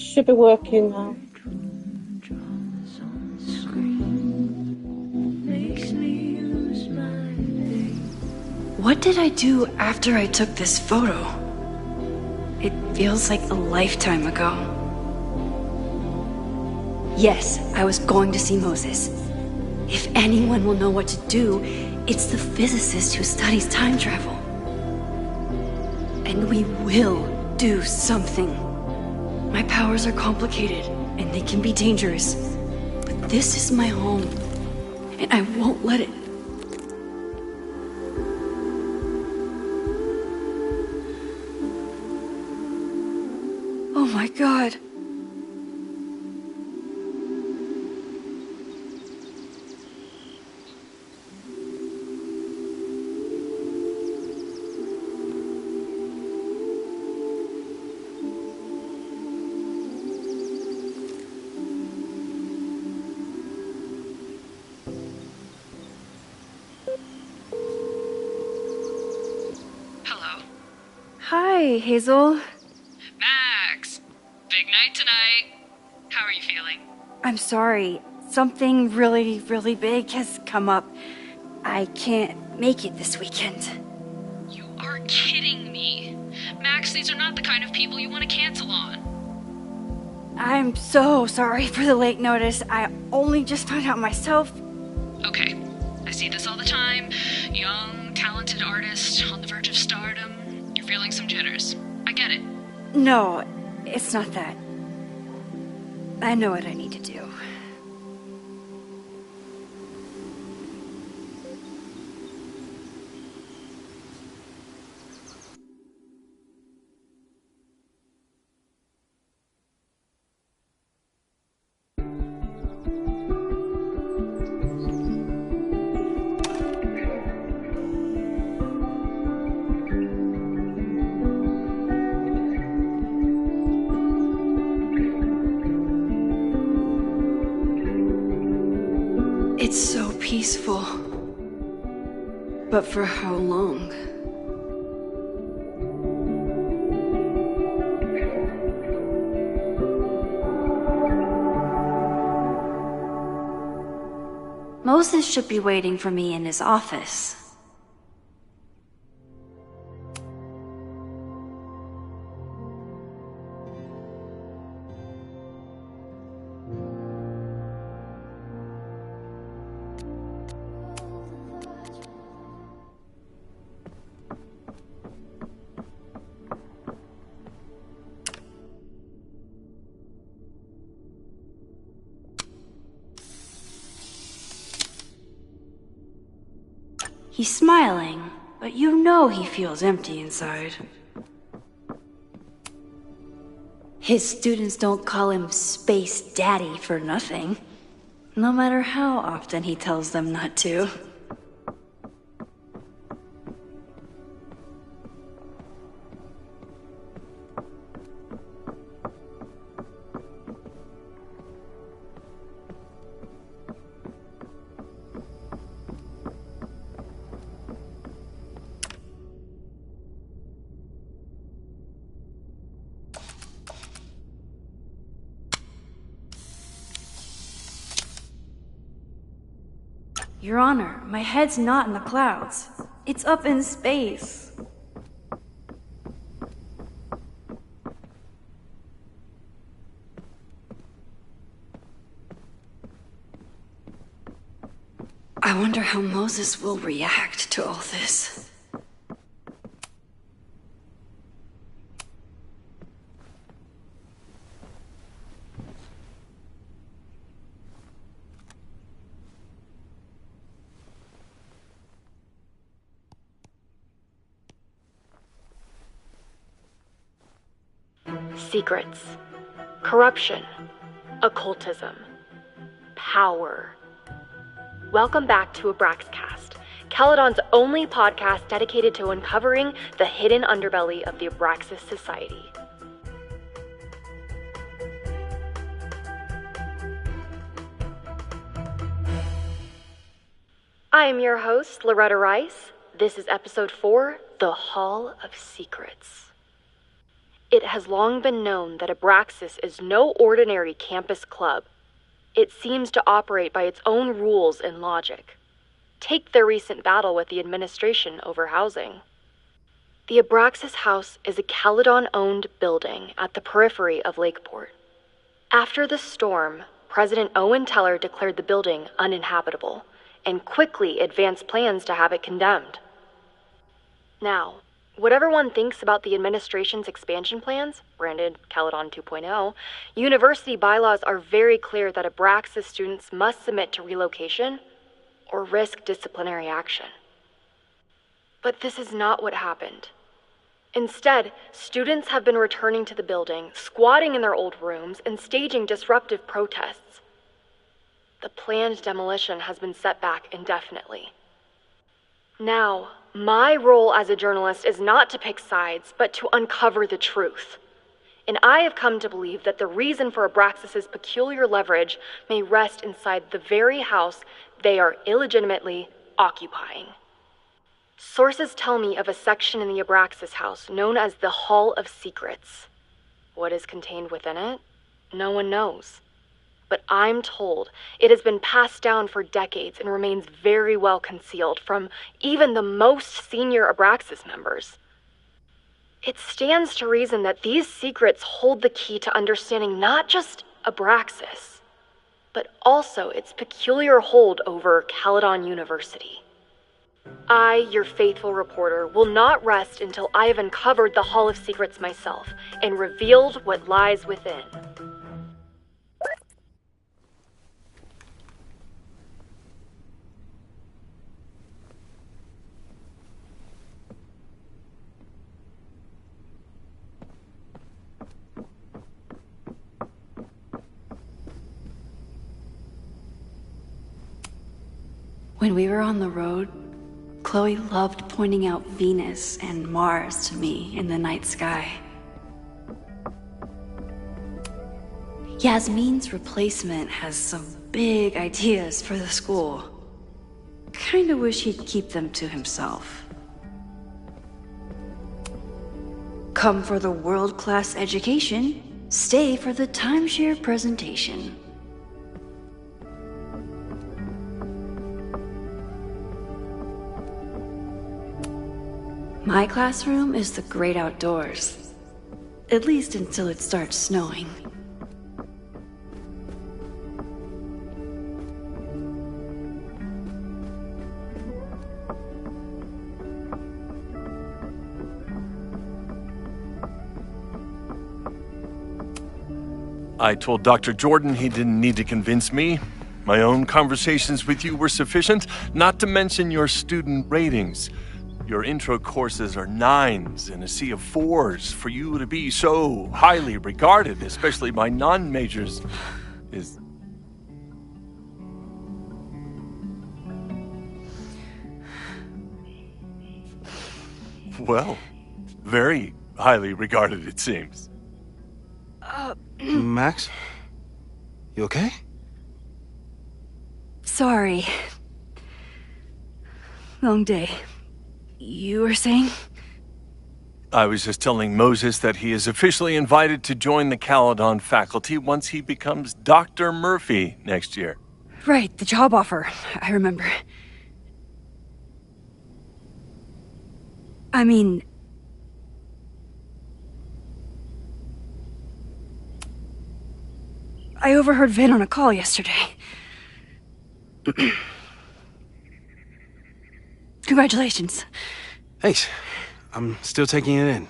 Should be working now. What did I do after I took this photo? It feels like a lifetime ago. Yes, I was going to see Moses. If anyone will know what to do, it's the physicist who studies time travel. And we will do something. My powers are complicated, and they can be dangerous. But this is my home, and I won't let it. Oh my God. Hello. Hi, Hazel. Max! Big night tonight. How are you feeling? I'm sorry. Something really, really big has come up. I can't make it this weekend. You are kidding me. Max, these are not the kind of people you want to cancel on. I'm so sorry for the late notice. I only just found out myself. Okay, I see this all the time. Young, talented artist on the verge of stardom. You're feeling some jitters. I get it. No, it's not that. I know what I need to do. It's so peaceful. But for how long? Moses should be waiting for me in his office. He's smiling, but you know he feels empty inside. His students don't call him Space Daddy for nothing, no matter how often he tells them not to. Your Honor, my head's not in the clouds. It's up in space. I wonder how Moses will react to all this. Secrets, corruption, occultism, power. Welcome back to Abraxcast, Caledon's only podcast dedicated to uncovering the hidden underbelly of the Abraxas Society. I am your host, Loretta Rice. This is episode 4, The Hall of Secrets. It has long been known that Abraxas is no ordinary campus club. It seems to operate by its own rules and logic. Take their recent battle with the administration over housing. The Abraxas House is a Caledon-owned building at the periphery of Lakeport. After the storm, President Owen Teller declared the building uninhabitable and quickly advanced plans to have it condemned. Now, whatever one thinks about the administration's expansion plans, branded Caledon 2.0, university bylaws are very clear that Abraxas students must submit to relocation or risk disciplinary action. But this is not what happened. Instead, students have been returning to the building, squatting in their old rooms, and staging disruptive protests. The planned demolition has been set back indefinitely. Now, my role as a journalist is not to pick sides, but to uncover the truth. And I have come to believe that the reason for Abraxas's peculiar leverage may rest inside the very house they are illegitimately occupying. Sources tell me of a section in the Abraxas house known as the Hall of Secrets. What is contained within it? No one knows. But I'm told it has been passed down for decades and remains very well concealed from even the most senior Abraxas members. It stands to reason that these secrets hold the key to understanding not just Abraxas, but also its peculiar hold over Caledon University. I, your faithful reporter, will not rest until I have uncovered the Hall of Secrets myself and revealed what lies within. When we were on the road, Chloe loved pointing out Venus and Mars to me in the night sky. Yasmin's replacement has some big ideas for the school. Kinda wish he'd keep them to himself. Come for the world-class education, stay for the timeshare presentation. My classroom is the great outdoors. At least until it starts snowing. I told Dr. Jordan he didn't need to convince me. My own conversations with you were sufficient, not to mention your student ratings. Your intro courses are 9s and a sea of 4s. For you to be so highly regarded, especially by non-majors, is... well, very highly regarded, it seems. Max? You okay? Sorry. Long day. You were saying? I was just telling Moses that he is officially invited to join the Caledon faculty once he becomes Dr. Murphy next year. Right, the job offer. I remember. I mean... I overheard Vin on a call yesterday. Congratulations. Thanks. I'm still taking it in.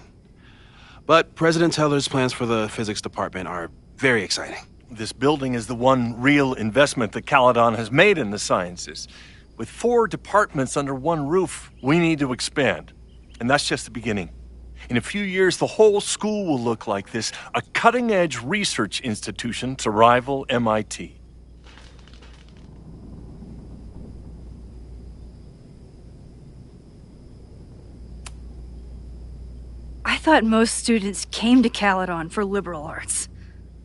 But President Teller's plans for the physics department are very exciting. This building is the one real investment that Caledon has made in the sciences. With 4 departments under one roof, we need to expand. And that's just the beginning. In a few years, the whole school will look like this, a cutting-edge research institution to rival MIT. I thought most students came to Caledon for liberal arts.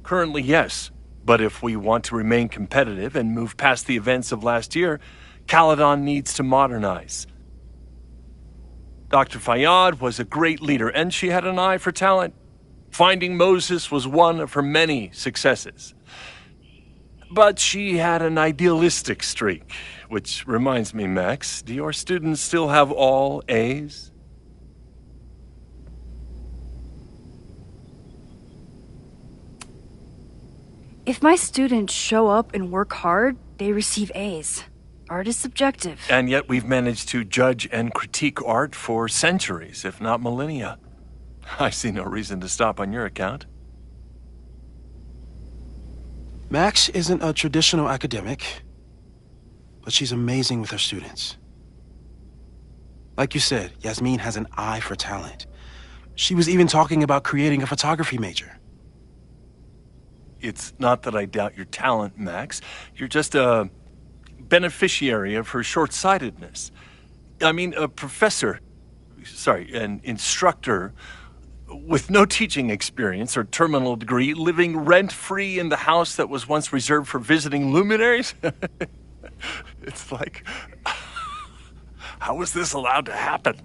Currently, yes. But if we want to remain competitive and move past the events of last year, Caledon needs to modernize. Dr. Fayyad was a great leader, and she had an eye for talent. Finding Moses was one of her many successes. But she had an idealistic streak, which reminds me, Max, do your students still have all A's? If my students show up and work hard, they receive A's. Art is subjective. And yet we've managed to judge and critique art for centuries, if not millennia. I see no reason to stop on your account. Max isn't a traditional academic, but she's amazing with her students. Like you said, Yasmin has an eye for talent. She was even talking about creating a photography major. It's not that I doubt your talent, Max. You're just a beneficiary of her short-sightedness. I mean, an instructor with no teaching experience or terminal degree, living rent-free in the house that was once reserved for visiting luminaries? It's like, how was this allowed to happen?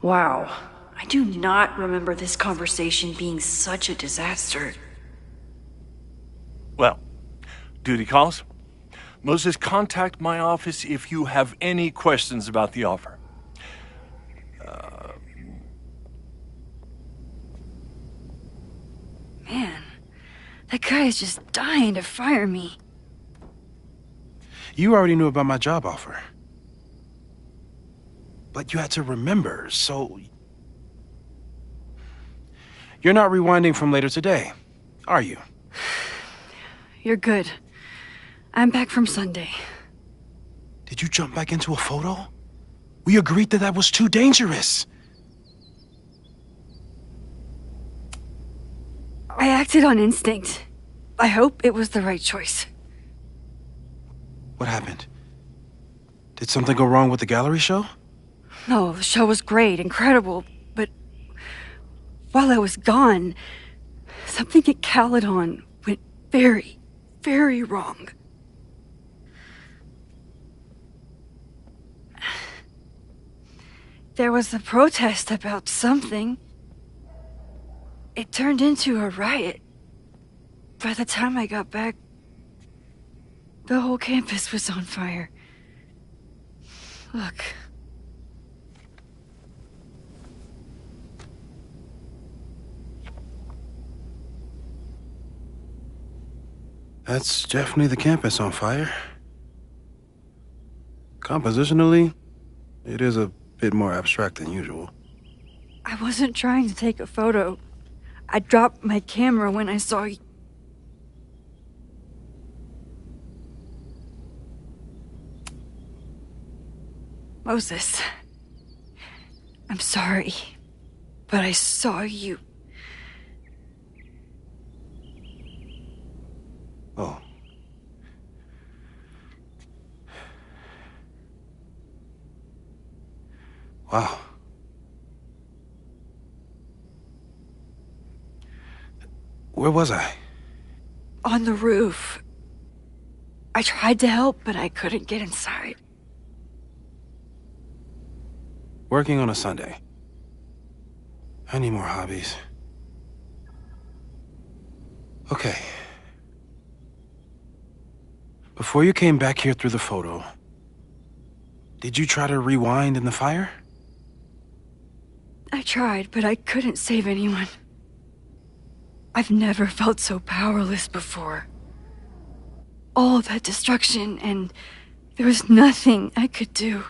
Wow. I do not remember this conversation being such a disaster. Well, duty calls. Moses, contact my office if you have any questions about the offer. Man, that guy is just dying to fire me. You already knew about my job offer. But you had to remember, so... You're not rewinding from later today, are you? You're good. I'm back from Sunday. Did you jump back into a photo? We agreed that was too dangerous. I acted on instinct. I hope it was the right choice. What happened? Did something go wrong with the gallery show? No, the show was great, incredible, but while I was gone, something at Caledon went very, very wrong. There was a protest about something. It turned into a riot. By the time I got back, the whole campus was on fire. Look. That's definitely the campus on fire. Compositionally, it is a bit more abstract than usual. I wasn't trying to take a photo. I dropped my camera when I saw you. Moses, I'm sorry, but I saw you. Oh. Wow. Where was I? On the roof. I tried to help, but I couldn't get inside. Working on a Sunday. I need more hobbies. Okay. Before you came back here through the photo, did you try to rewind in the fire? I tried, but I couldn't save anyone. I've never felt so powerless before. All that destruction, and there was nothing I could do.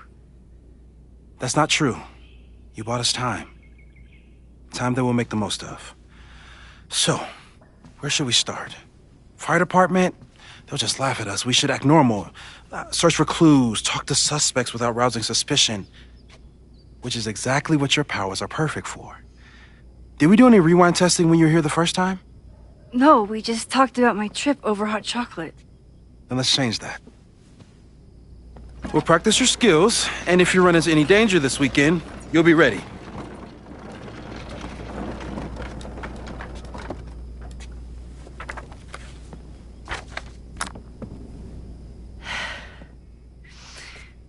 That's not true. You bought us time. Time that we'll make the most of. So, where should we start? Fire department? They'll just laugh at us. We should act normal. Search for clues, talk to suspects without rousing suspicion. Which is exactly what your powers are perfect for. Did we do any rewind testing when you were here the first time? No, we just talked about my trip over hot chocolate. Then let's change that. We'll practice your skills, and if you run into any danger this weekend, you'll be ready.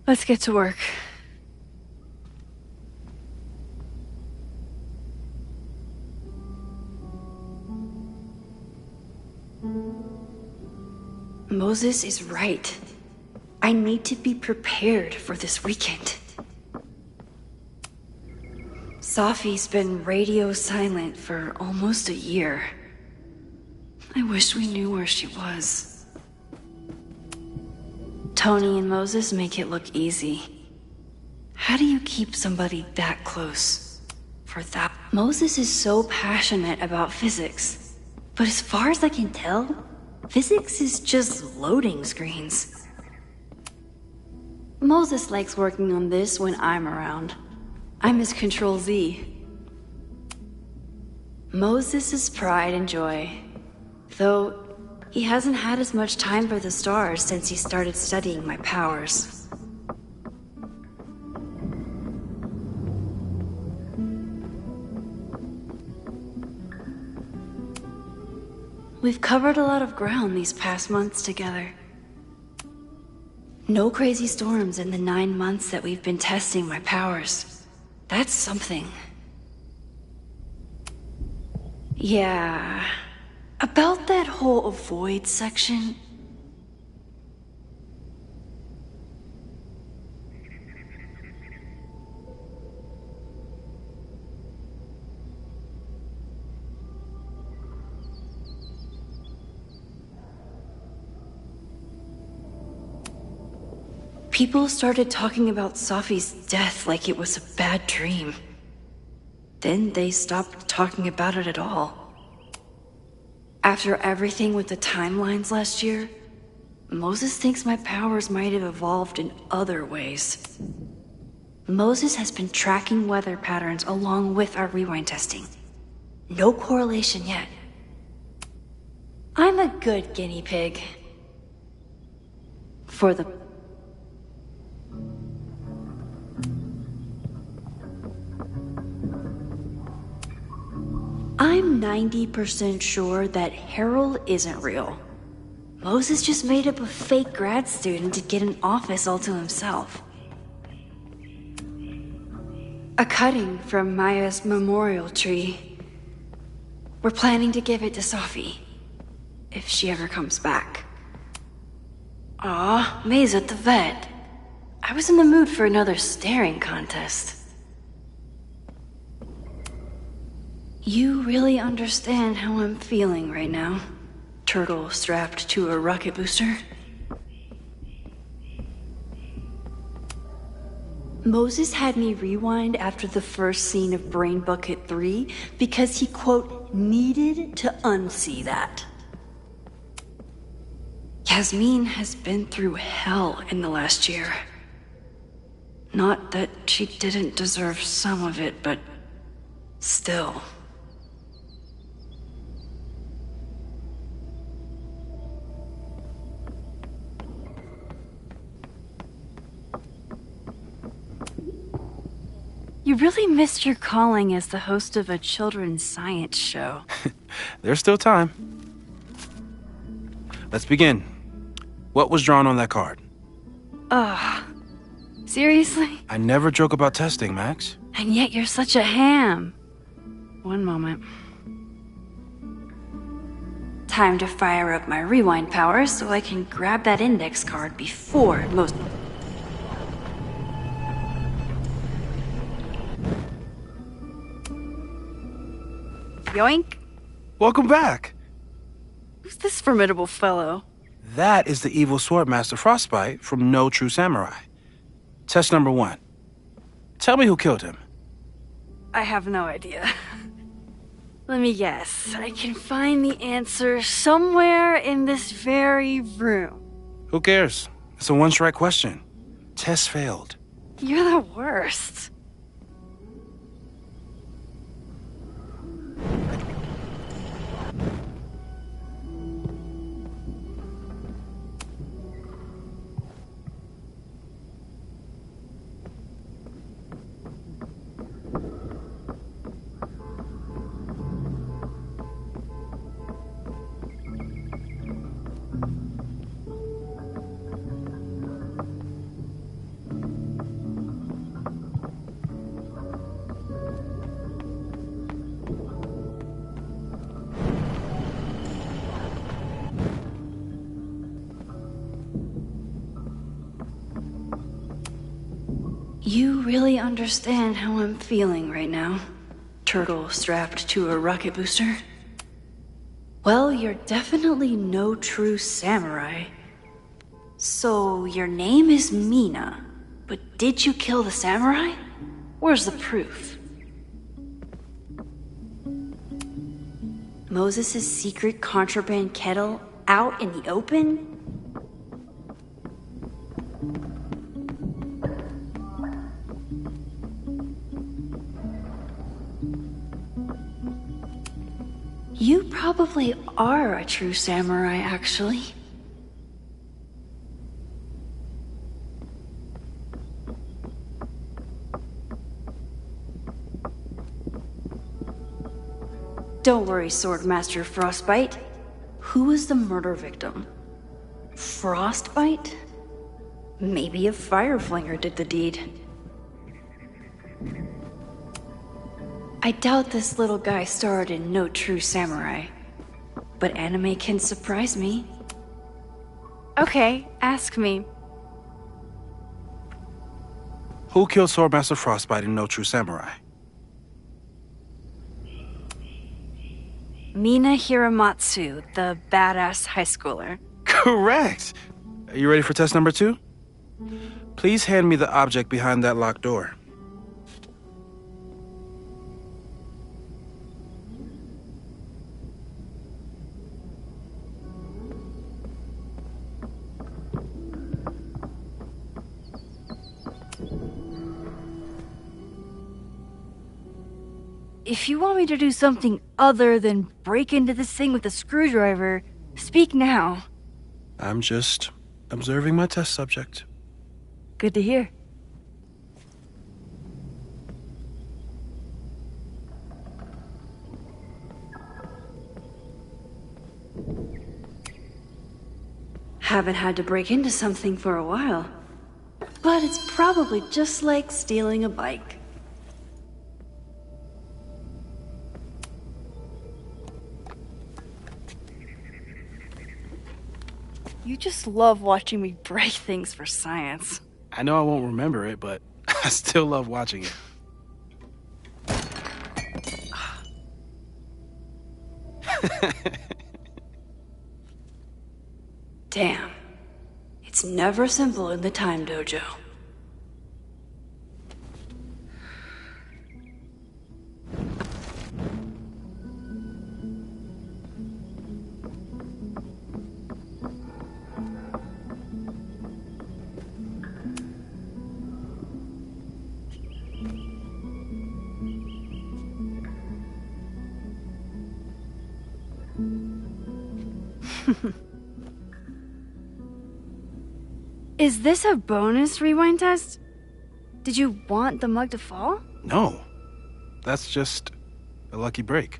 Let's get to work. Moses is right. I need to be prepared for this weekend. Safi's been radio silent for almost a year. I wish we knew where she was. Tony and Moses make it look easy. How do you keep somebody that close? For that, Moses is so passionate about physics. But as far as I can tell, physics is just loading screens. Moses likes working on this when I'm around. I'm his Control Z. Moses' pride and joy. Though, he hasn't had as much time for the stars since he started studying my powers. We've covered a lot of ground these past months together. No crazy storms in the 9 months that we've been testing my powers. That's something. Yeah. About that whole avoid section. People started talking about Safi's death like it was a bad dream. Then they stopped talking about it at all. After everything with the timelines last year, Moses thinks my powers might have evolved in other ways. Moses has been tracking weather patterns along with our rewind testing. No correlation yet. I'm a good guinea pig. For the I'm 90% sure that Harold isn't real. Moses just made up a fake grad student to get an office all to himself. A cutting from Maya's memorial tree. We're planning to give it to Safi, if she ever comes back. Aw, May's at the vet. I was in the mood for another staring contest. You really understand how I'm feeling right now, turtle strapped to a rocket booster? Moses had me rewind after the first scene of Brain Bucket 3 because he, quote, needed to unsee that. Yasmin has been through hell in the last year. Not that she didn't deserve some of it, but still. You really missed your calling as the host of a children's science show. There's still time. Let's begin. What was drawn on that card? Ugh. Seriously? I never joke about testing, Max. And yet you're such a ham. One moment. Time to fire up my rewind powers so I can grab that index card before most... Yoink! Welcome back. Who's this formidable fellow? That is the evil Swordmaster Frostbite from No True Samurai. Test number 1. Tell me who killed him. I have no idea. Let me guess. I can find the answer somewhere in this very room. Who cares? It's a one-strike question. Test failed. You're the worst. You really understand how I'm feeling right now. Turtle strapped to a rocket booster. Well, you're definitely no true samurai. So, your name is Mina, but did you kill the samurai? Where's the proof? Moses' secret contraband kettle out in the open? You probably are a true samurai, actually. Don't worry, Swordmaster Frostbite. Who was the murder victim? Frostbite? Maybe a Fireflinger did the deed. I doubt this little guy starred in No True Samurai. But anime can surprise me. Okay, ask me. Who killed Swordmaster Frostbite in No True Samurai? Mina Hiramatsu, the badass high schooler. Correct! Are you ready for test number 2? Please hand me the object behind that locked door. If you want me to do something other than break into this thing with a screwdriver, speak now. I'm just observing my test subject. Good to hear. Haven't had to break into something for a while. But it's probably just like stealing a bike. You just love watching me break things for science. I know I won't remember it, but I still love watching it. Damn. It's never simple in the time dojo. Is this a bonus rewind test? Did you want the mug to fall? No. That's just a lucky break.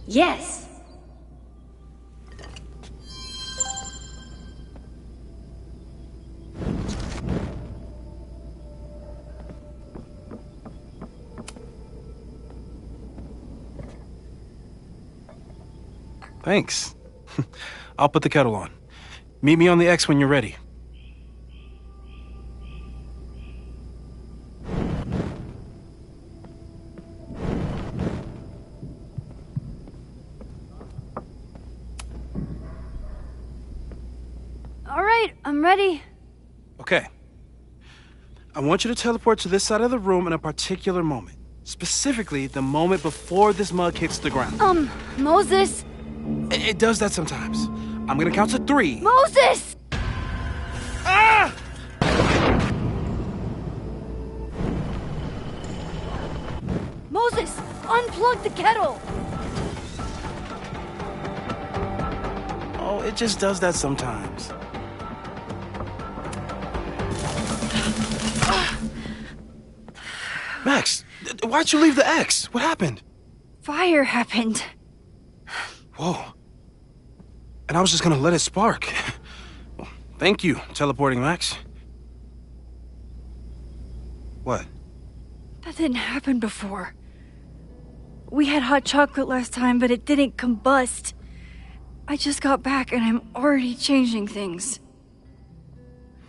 Yes! Thanks. I'll put the kettle on. Meet me on the X when you're ready. All right, I'm ready. Okay. I want you to teleport to this side of the room in a particular moment. Specifically, the moment before this mug hits the ground. Moses! It does that sometimes. I'm gonna count to 3. Moses! Ah! Moses, unplug the kettle! Oh, it just does that sometimes. Max, why'd you leave the X? What happened? Fire happened. Whoa. And I was just gonna let it spark. Thank you, teleporting Max. What? That didn't happen before. We had hot chocolate last time, but it didn't combust. I just got back and I'm already changing things.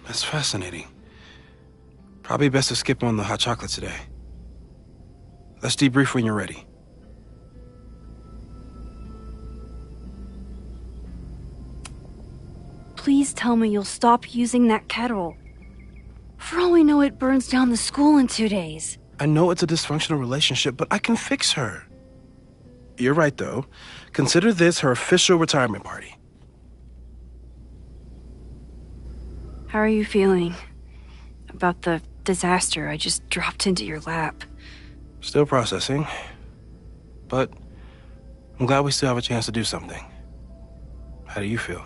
That's fascinating. Probably best to skip on the hot chocolate today. Let's debrief when you're ready. Please tell me you'll stop using that kettle. For all we know, it burns down the school in 2 days. I know it's a dysfunctional relationship, but I can fix her. You're right, though. Consider this her official retirement party. How are you feeling about the disaster I just dropped into your lap? Still processing. But I'm glad we still have a chance to do something. How do you feel?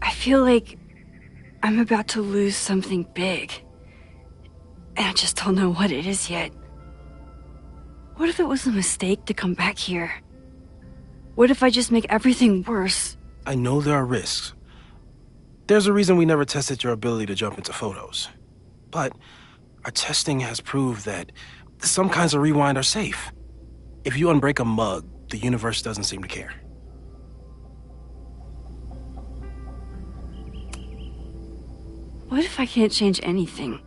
I feel like I'm about to lose something big. And I just don't know what it is yet. What if it was a mistake to come back here? What if I just make everything worse? I know there are risks. There's a reason we never tested your ability to jump into photos. But our testing has proved that some kinds of rewind are safe. If you unbreak a mug, the universe doesn't seem to care. What if I can't change anything?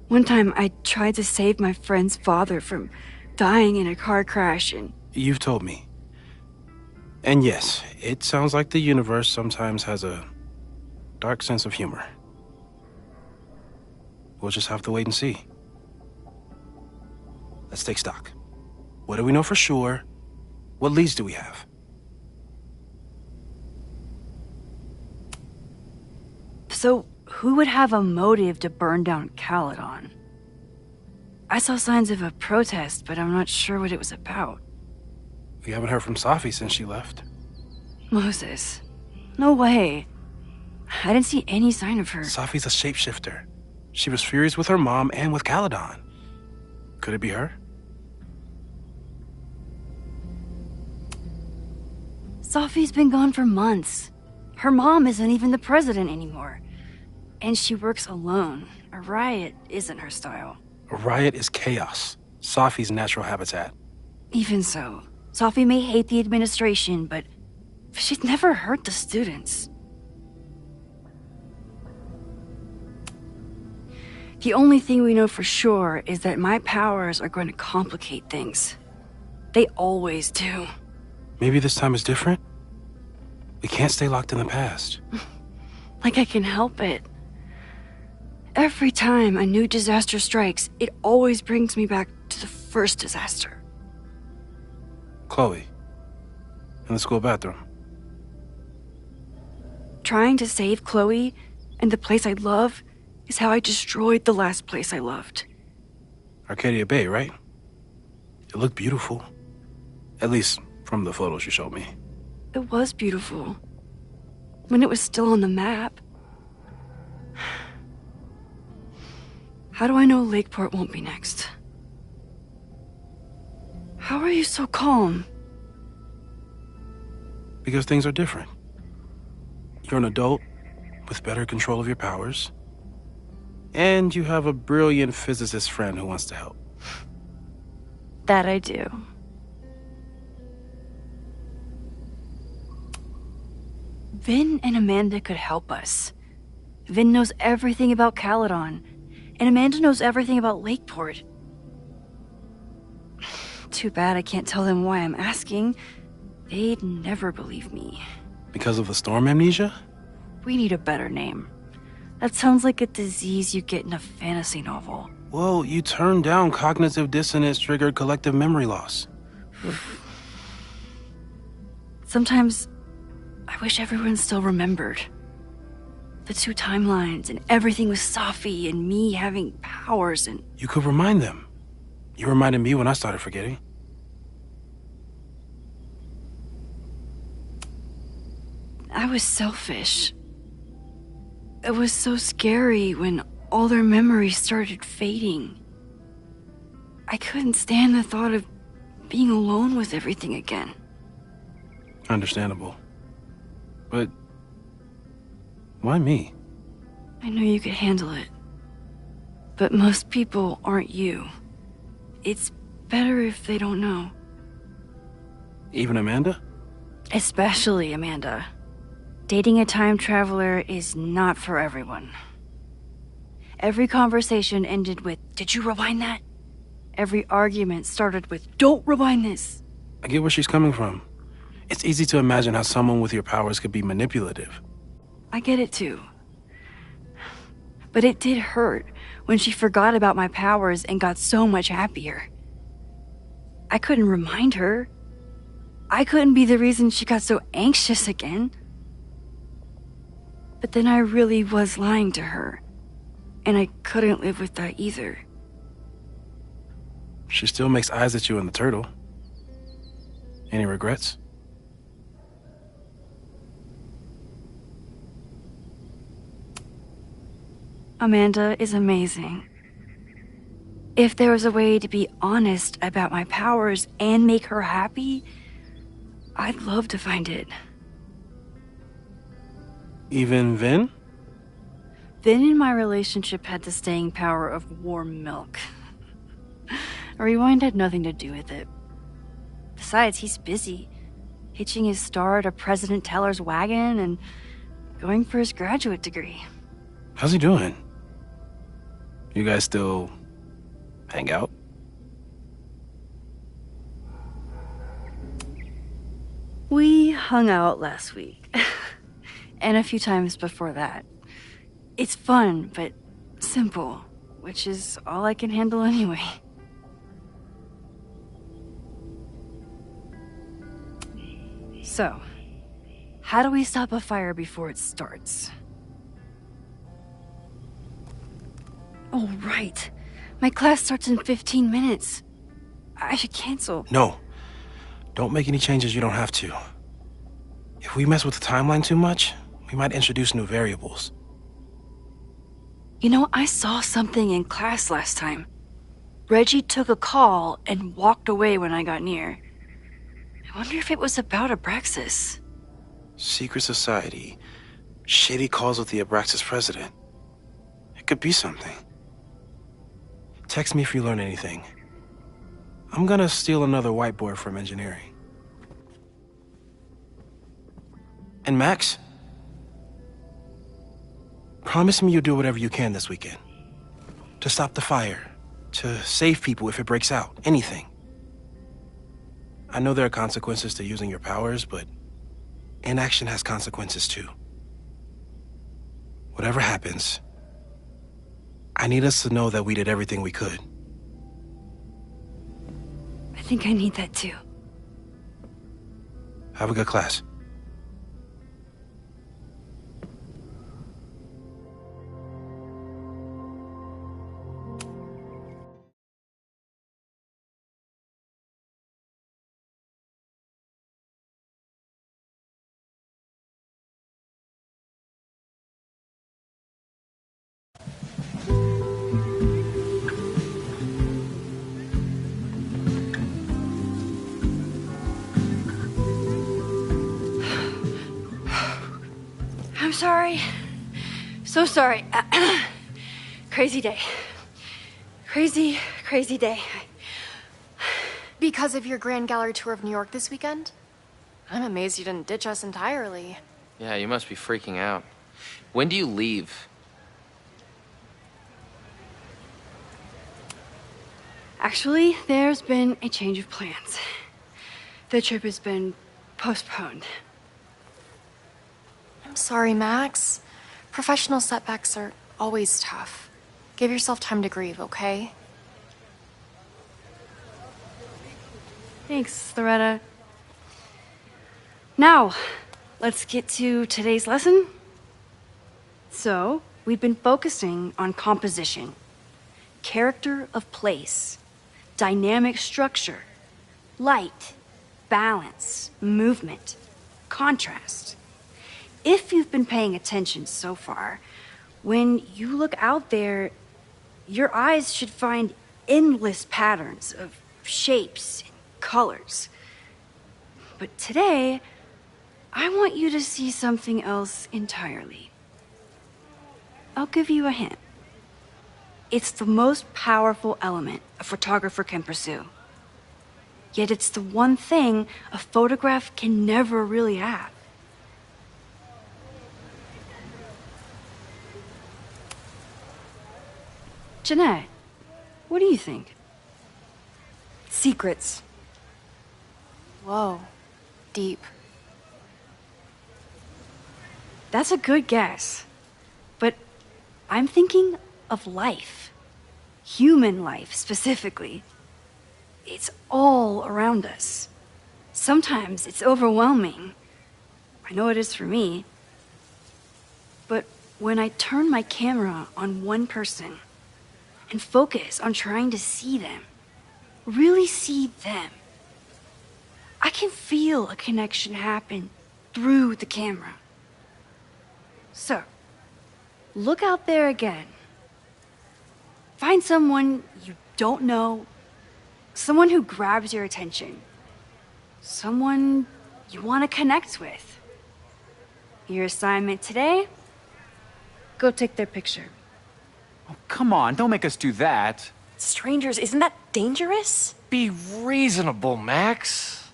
One time I tried to save my friend's father from dying in a car crash and... You've told me. And yes, it sounds like the universe sometimes has a dark sense of humor. We'll just have to wait and see. Let's take stock. What do we know for sure? What leads do we have? So, who would have a motive to burn down Caledon? I saw signs of a protest, but I'm not sure what it was about. We haven't heard from Safi since she left. Moses. No way. I didn't see any sign of her. Safi's a shapeshifter. She was furious with her mom and with Caledon. Could it be her? Safi's been gone for months. Her mom isn't even the president anymore. And she works alone. A riot isn't her style. A riot is chaos. Safi's natural habitat. Even so, Safi may hate the administration, but she's never hurt the students. The only thing we know for sure is that my powers are going to complicate things. They always do. Maybe this time is different? We can't stay locked in the past. Like I can help it. Every time a new disaster strikes, it always brings me back to the first disaster. Chloe, in the school bathroom. Trying to save Chloe and the place I love is how I destroyed the last place I loved. Arcadia Bay, right? It looked beautiful. At least from the photos you showed me. It was beautiful. When it was still on the map. How do I know Lakeport won't be next? How are you so calm? Because things are different. You're an adult with better control of your powers. And you have a brilliant physicist friend who wants to help. That I do. Vin and Amanda could help us. Vin knows everything about Caledon, and Amanda knows everything about Lakeport. Too bad I can't tell them why I'm asking. They'd never believe me. Because of the storm amnesia? We need a better name. That sounds like a disease you get in a fantasy novel. Well, you turned down cognitive dissonance triggered collective memory loss. Sometimes I wish everyone still remembered. The two timelines and everything with Safi and me having powers and... You could remind them. You reminded me when I started forgetting. I was selfish. It was so scary when all their memories started fading. I couldn't stand the thought of being alone with everything again. Understandable. But why me? I know you could handle it. But most people aren't you. It's better if they don't know. Even Amanda? Especially Amanda. Dating a time traveler is not for everyone. Every conversation ended with, "Did you rewind that?" Every argument started with, "Don't rewind this." I get where she's coming from. It's easy to imagine how someone with your powers could be manipulative. I get it too. But it did hurt when she forgot about my powers and got so much happier. I couldn't remind her. I couldn't be the reason she got so anxious again. But then I really was lying to her, and I couldn't live with that either. She still makes eyes at you and the turtle. Any regrets? Amanda is amazing. If there was a way to be honest about my powers and make her happy, I'd love to find it. Even Vin? Vin in my relationship had the staying power of warm milk. A rewind had nothing to do with it. Besides, he's busy, hitching his star to President Teller's wagon and going for his graduate degree. How's he doing? You guys still hang out? We hung out last week. And a few times before that. It's fun, but simple, which is all I can handle anyway. So, how do we stop a fire before it starts? Oh, right. My class starts in 15 minutes. I should cancel. No. Don't make any changes you don't have to. If we mess with the timeline too much, we might introduce new variables. You know, I saw something in class last time. Reggie took a call and walked away when I got near. I wonder if it was about Abraxas. Secret society. Shady calls with the Abraxas president. It could be something. Text me if you learn anything. I'm gonna steal another whiteboard from engineering. And Max? Promise me you'll do whatever you can this weekend. To stop the fire. To save people if it breaks out. Anything. I know there are consequences to using your powers, but inaction has consequences too. Whatever happens, I need us to know that we did everything we could. I think I need that too. Have a good class. I'm sorry. So sorry. Crazy day. Crazy, crazy day. Because of your Grand Gallery tour of New York this weekend? I'm amazed you didn't ditch us entirely. Yeah, you must be freaking out. When do you leave? Actually, there's been a change of plans. The trip has been postponed. I'm sorry, Max. Professional setbacks are always tough. Give yourself time to grieve, okay? Thanks, Loretta. Now, let's get to today's lesson. So, we've been focusing on composition, character of place, dynamic structure, light, balance, movement, contrast. If you've been paying attention so far, when you look out there, your eyes should find endless patterns of shapes and colors. But today, I want you to see something else entirely. I'll give you a hint. It's the most powerful element a photographer can pursue. Yet it's the one thing a photograph can never really have. Jeanette, what do you think? Secrets. Whoa, deep. That's a good guess. But I'm thinking of life. Human life, specifically. It's all around us. Sometimes it's overwhelming. I know it is for me. But when I turn my camera on one person and focus on trying to see them, really see them, I can feel a connection happen through the camera. So, look out there again. Find someone you don't know, someone who grabs your attention, someone you want to connect with. Your assignment today? Go take their picture. Oh, come on, don't make us do that. Strangers, isn't that dangerous? Be reasonable, Max.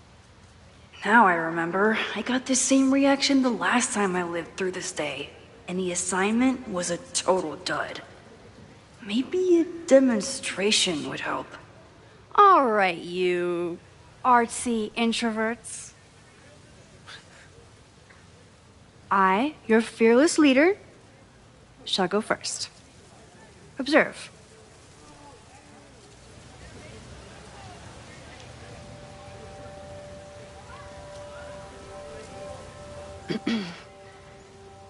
Now I remember, I got the same reaction the last time I lived through this day, and the assignment was a total dud. Maybe a demonstration would help. All right, you artsy introverts. I, your fearless leader, shall go first. Observe.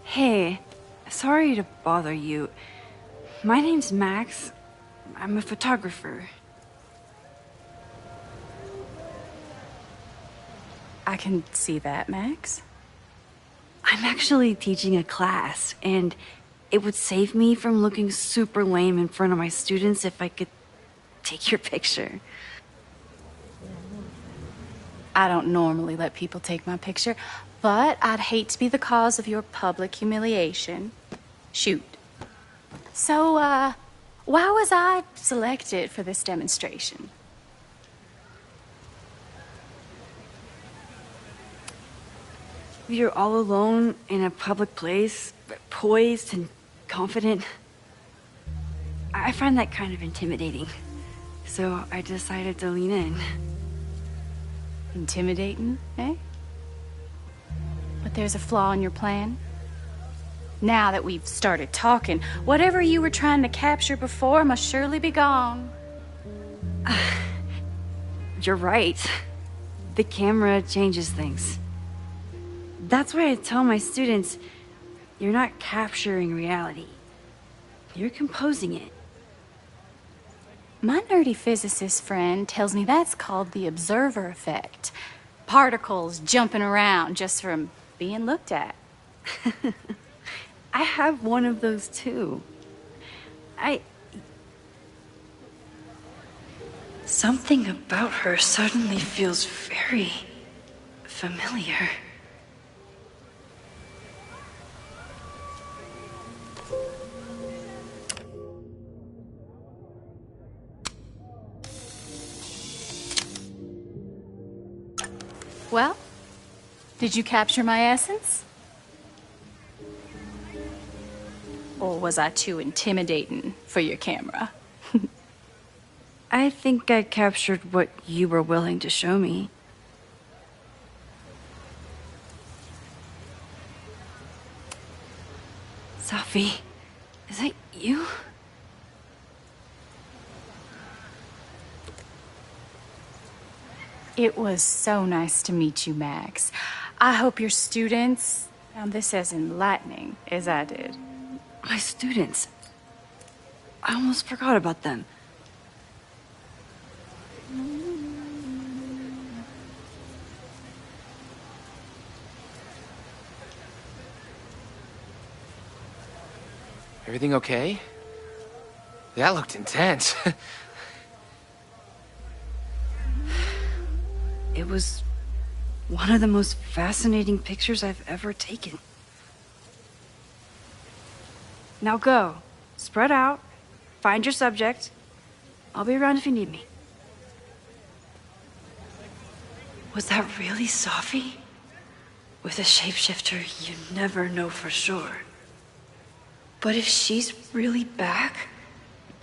Hey, sorry to bother you. My name's Max. I'm a photographer. I can see that, Max. I'm actually teaching a class, and it would save me from looking super lame in front of my students if I could take your picture. I don't normally let people take my picture, but I'd hate to be the cause of your public humiliation. Shoot. So, why was I selected for this demonstration? You're all alone in a public place, poised and confident. I find that kind of intimidating. So I decided to lean in. Intimidating, eh? But there's a flaw in your plan. Now that we've started talking, whatever you were trying to capture before must surely be gone. You're right. The camera changes things. That's why I tell my students, you're not capturing reality. You're composing it. My nerdy physicist friend tells me that's called the observer effect. Particles jumping around just from being looked at. I have one of those too. Something about her suddenly feels very familiar. Well, did you capture my essence? Or was I too intimidating for your camera? I think I captured what you were willing to show me. Sophie, is that you? It was so nice to meet you, Max. I hope your students found this as enlightening as I did. My students. I almost forgot about them. Everything okay? That looked intense. It was one of the most fascinating pictures I've ever taken. Now go. Spread out. Find your subject. I'll be around if you need me. Was that really Safi? With a shapeshifter, you never know for sure. But if she's really back,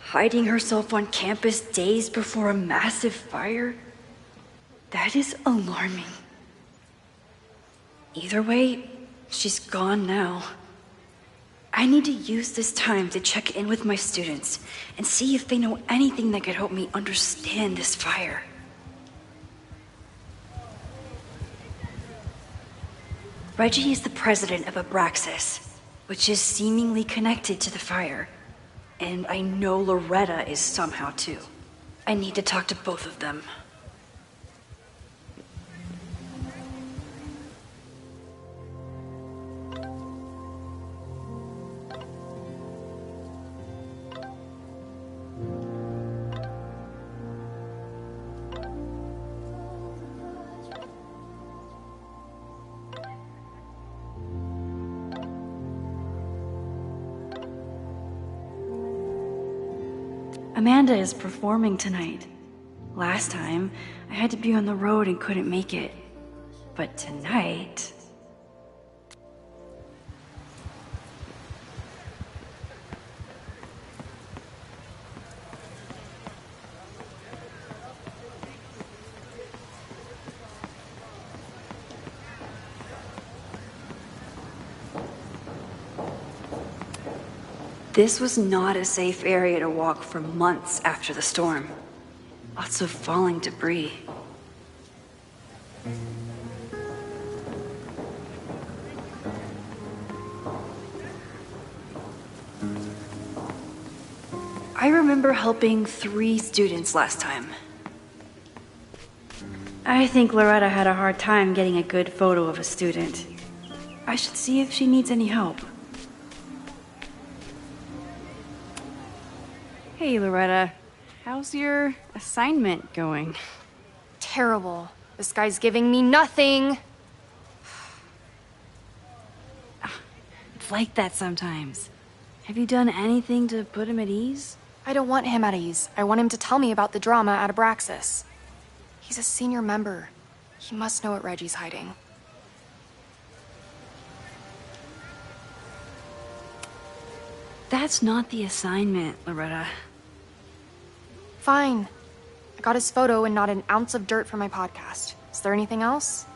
hiding herself on campus days before a massive fire, that is alarming. Either way, she's gone now. I need to use this time to check in with my students and see if they know anything that could help me understand this fire. Reggie is the president of Abraxas, which is seemingly connected to the fire. And I know Loretta is somehow too. I need to talk to both of them. Amanda is performing tonight. Last time, I had to be on the road and couldn't make it. But tonight... This was not a safe area to walk for months after the storm. Lots of falling debris. I remember helping 3 students last time. I think Loretta had a hard time getting a good photo of a student. I should see if she needs any help. Hey, Loretta. How's your assignment going? Terrible. This guy's giving me nothing. It's like that sometimes. Have you done anything to put him at ease? I don't want him at ease. I want him to tell me about the drama at Abraxas. He's a senior member. He must know what Reggie's hiding. That's not the assignment, Loretta. Fine. I got his photo and not an ounce of dirt for my podcast. Is there anything else?